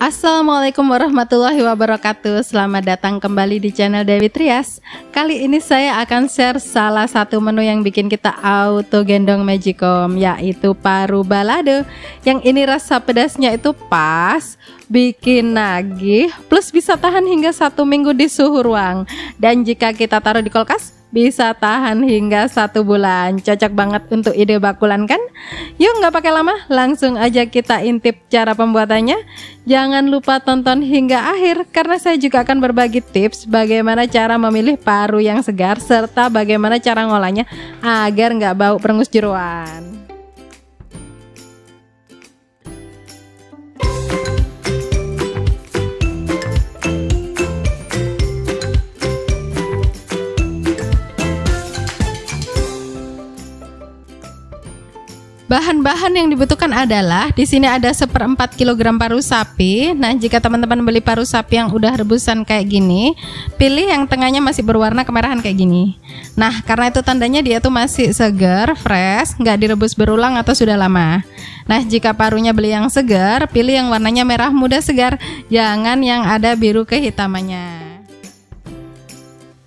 Assalamualaikum warahmatullahi wabarakatuh. Selamat datang kembali di channel Dewi Trias. Kali ini saya akan share salah satu menu yang bikin kita auto gendong magicom, yaitu paru balado. Yang ini rasa pedasnya itu pas, bikin nagih, plus bisa tahan hingga 1 minggu di suhu ruang. Dan jika kita taruh di kulkas, bisa tahan hingga 1 bulan. Cocok banget untuk ide bakulan kan? Yuk nggak pakai lama, langsung aja kita intip cara pembuatannya. Jangan lupa tonton hingga akhir, karena saya juga akan berbagi tips bagaimana cara memilih paru yang segar, serta bagaimana cara ngolahnya agar nggak bau perengus jeroan. Bahan-bahan yang dibutuhkan adalah di sini ada 1/4 kg paru sapi. Nah, jika teman-teman beli paru sapi yang udah rebusan kayak gini, pilih yang tengahnya masih berwarna kemerahan kayak gini. Nah, karena itu tandanya dia tuh masih segar, fresh, nggak direbus berulang atau sudah lama. Nah, jika parunya beli yang segar, pilih yang warnanya merah muda segar, jangan yang ada biru kehitamannya.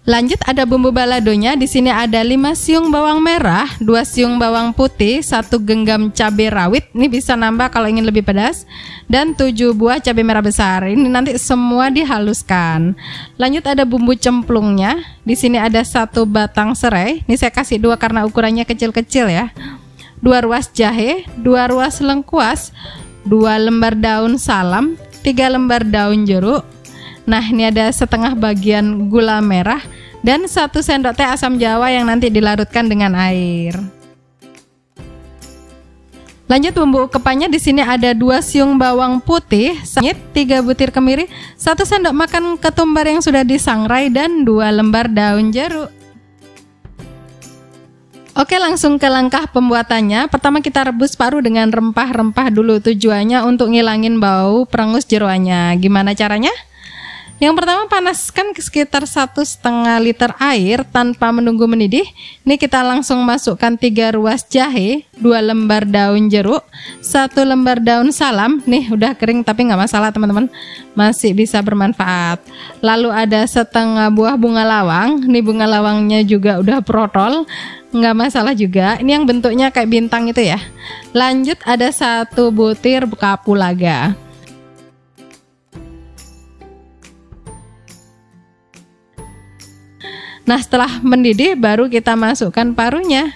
Lanjut ada bumbu baladonya. Di sini ada 5 siung bawang merah, 2 siung bawang putih, 1 genggam cabai rawit. Ini bisa nambah kalau ingin lebih pedas. Dan 7 buah cabai merah besar. Ini nanti semua dihaluskan. Lanjut ada bumbu cemplungnya. Di sini ada 1 batang serai. Ini saya kasih 2 karena ukurannya kecil-kecil ya. 2 ruas jahe, 2 ruas lengkuas, 2 lembar daun salam, 3 lembar daun jeruk. Nah, ini ada setengah bagian gula merah dan 1 sendok teh asam jawa yang nanti dilarutkan dengan air. Lanjut bumbu ukepannya. Di sini ada 2 siung bawang putih, 3 butir kemiri, 1 sendok makan ketumbar yang sudah disangrai dan 2 lembar daun jeruk. Oke, langsung ke langkah pembuatannya. Pertama kita rebus paru dengan rempah-rempah dulu. Tujuannya untuk ngilangin bau perengus jeroannya. Gimana caranya? Yang pertama, panaskan sekitar 1,5 liter air tanpa menunggu mendidih. Ini kita langsung masukkan 3 ruas jahe, 2 lembar daun jeruk, 1 lembar daun salam. Nih udah kering tapi nggak masalah teman-teman, masih bisa bermanfaat. Lalu ada setengah buah bunga lawang. Nih bunga lawangnya juga udah protol, nggak masalah juga. Ini yang bentuknya kayak bintang itu ya. Lanjut ada 1 butir kapulaga. Nah, setelah mendidih baru kita masukkan parunya.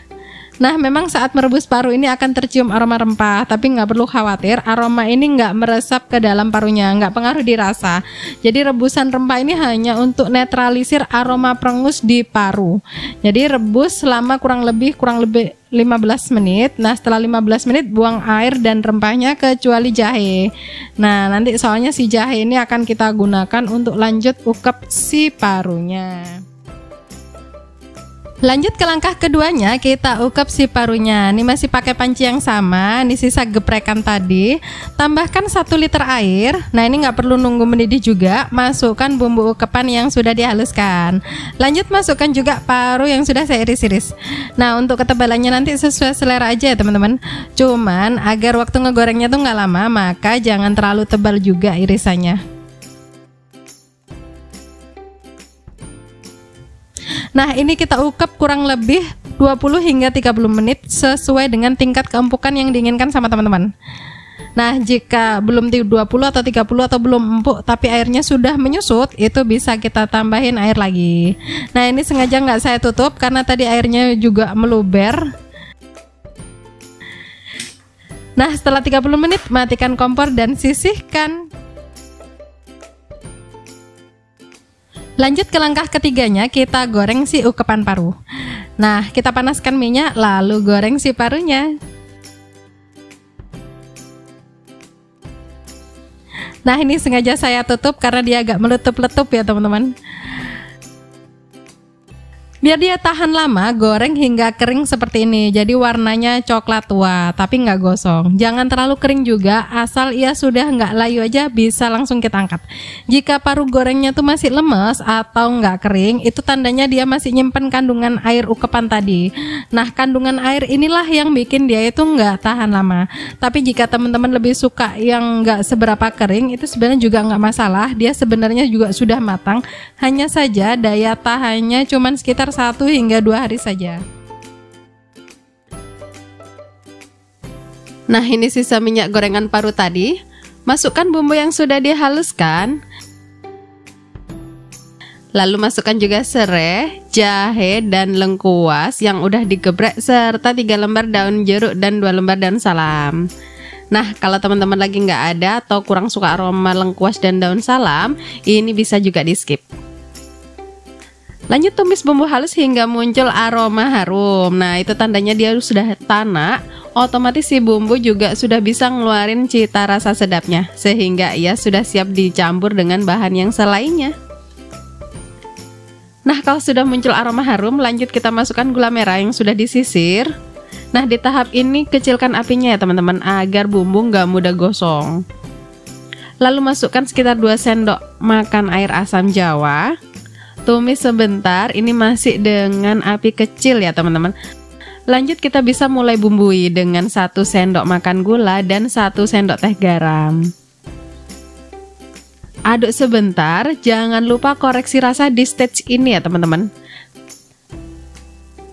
Nah, memang saat merebus paru ini akan tercium aroma rempah, tapi nggak perlu khawatir, aroma ini nggak meresap ke dalam parunya, nggak pengaruh di rasa. Jadi rebusan rempah ini hanya untuk netralisir aroma perengus di paru. Jadi rebus selama kurang lebih 15 menit. Nah, setelah 15 menit buang air dan rempahnya kecuali jahe. Nah, nanti soalnya si jahe ini akan kita gunakan untuk lanjut ukep si parunya. Lanjut ke langkah keduanya, kita ukep si parunya. Ini masih pakai panci yang sama, ini sisa geprekan tadi. Tambahkan 1 liter air. Nah, ini nggak perlu nunggu mendidih juga. Masukkan bumbu ukepan yang sudah dihaluskan. Lanjut masukkan juga paru yang sudah saya iris-iris. Nah, untuk ketebalannya nanti sesuai selera aja ya teman-teman. Cuman agar waktu ngegorengnya tuh nggak lama, maka jangan terlalu tebal juga irisannya. Nah, ini kita ukep kurang lebih 20 hingga 30 menit sesuai dengan tingkat keempukan yang diinginkan sama teman-teman. Nah, jika belum 20 atau 30 atau belum empuk tapi airnya sudah menyusut, itu bisa kita tambahin air lagi. Nah, ini sengaja nggak saya tutup karena tadi airnya juga meluber. Nah, setelah 30 menit matikan kompor dan sisihkan. Lanjut ke langkah ketiganya, kita goreng si ukepan paru. Nah, kita panaskan minyak lalu goreng si parunya. Nah, ini sengaja saya tutup karena dia agak meletup-letup ya teman-teman. Biar dia tahan lama, goreng hingga kering seperti ini. Jadi warnanya coklat tua, tapi nggak gosong. Jangan terlalu kering juga, asal ia sudah nggak layu aja bisa langsung kita angkat. Jika paru gorengnya tuh masih lemes atau nggak kering, itu tandanya dia masih nyimpen kandungan air ukepan tadi. Nah, kandungan air inilah yang bikin dia itu nggak tahan lama. Tapi jika teman-teman lebih suka yang nggak seberapa kering, itu sebenarnya juga nggak masalah. Dia sebenarnya juga sudah matang. Hanya saja daya tahannya cuma sekitar 1 hingga 2 hari saja. Nah, ini sisa minyak gorengan paru tadi. Masukkan bumbu yang sudah dihaluskan. Lalu masukkan juga serai, jahe, dan lengkuas yang udah digeprek serta 3 lembar daun jeruk dan 2 lembar daun salam. Nah, kalau teman-teman lagi nggak ada atau kurang suka aroma lengkuas dan daun salam, ini bisa juga di skip. Lanjut tumis bumbu halus hingga muncul aroma harum. Nah, itu tandanya dia sudah tanak. Otomatis si bumbu juga sudah bisa ngeluarin cita rasa sedapnya, sehingga ia sudah siap dicampur dengan bahan yang selainnya. Nah, kalau sudah muncul aroma harum, lanjut kita masukkan gula merah yang sudah disisir. Nah, di tahap ini kecilkan apinya ya teman-teman, agar bumbu nggak mudah gosong. Lalu masukkan sekitar 2 sendok makan air asam jawa. Tumis sebentar, ini masih dengan api kecil ya teman-teman. Lanjut kita bisa mulai bumbui dengan 1 sendok makan gula dan 1 sendok teh garam. Aduk sebentar, jangan lupa koreksi rasa di stage ini ya teman-teman.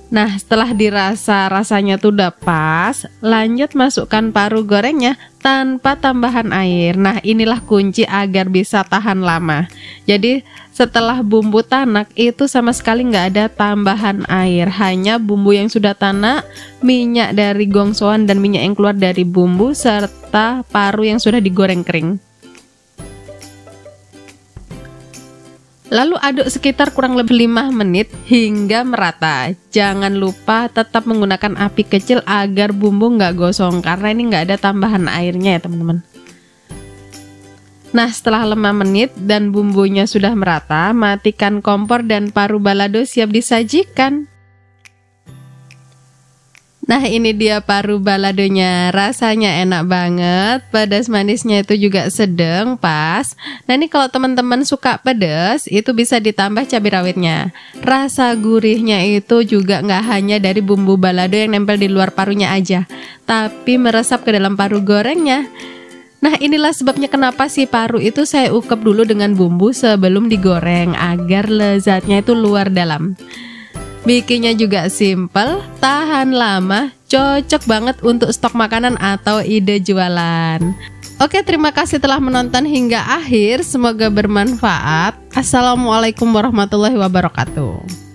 Nah, setelah dirasa rasanya tuh udah pas, lanjut masukkan paru gorengnya tanpa tambahan air. Nah, inilah kunci agar bisa tahan lama. Jadi setelah bumbu tanak itu sama sekali nggak ada tambahan air, hanya bumbu yang sudah tanak, minyak dari gongsoan dan minyak yang keluar dari bumbu, serta paru yang sudah digoreng kering. Lalu aduk sekitar kurang lebih 5 menit hingga merata. Jangan lupa tetap menggunakan api kecil agar bumbu nggak gosong, karena ini nggak ada tambahan airnya ya teman-teman. Nah, setelah 5 menit dan bumbunya sudah merata, matikan kompor dan paru balado siap disajikan. Nah, ini dia paru baladonya, rasanya enak banget, pedas manisnya itu juga sedang, pas. Nah, ini kalau teman-teman suka pedas, itu bisa ditambah cabai rawitnya. Rasa gurihnya itu juga nggak hanya dari bumbu balado yang nempel di luar parunya aja, tapi meresap ke dalam paru gorengnya. Nah, inilah sebabnya kenapa si paru itu saya ukep dulu dengan bumbu sebelum digoreng, agar lezatnya itu luar dalam. Bikinnya juga simple, tahan lama, cocok banget untuk stok makanan atau ide jualan. Oke, terima kasih telah menonton hingga akhir, semoga bermanfaat. Assalamualaikum warahmatullahi wabarakatuh.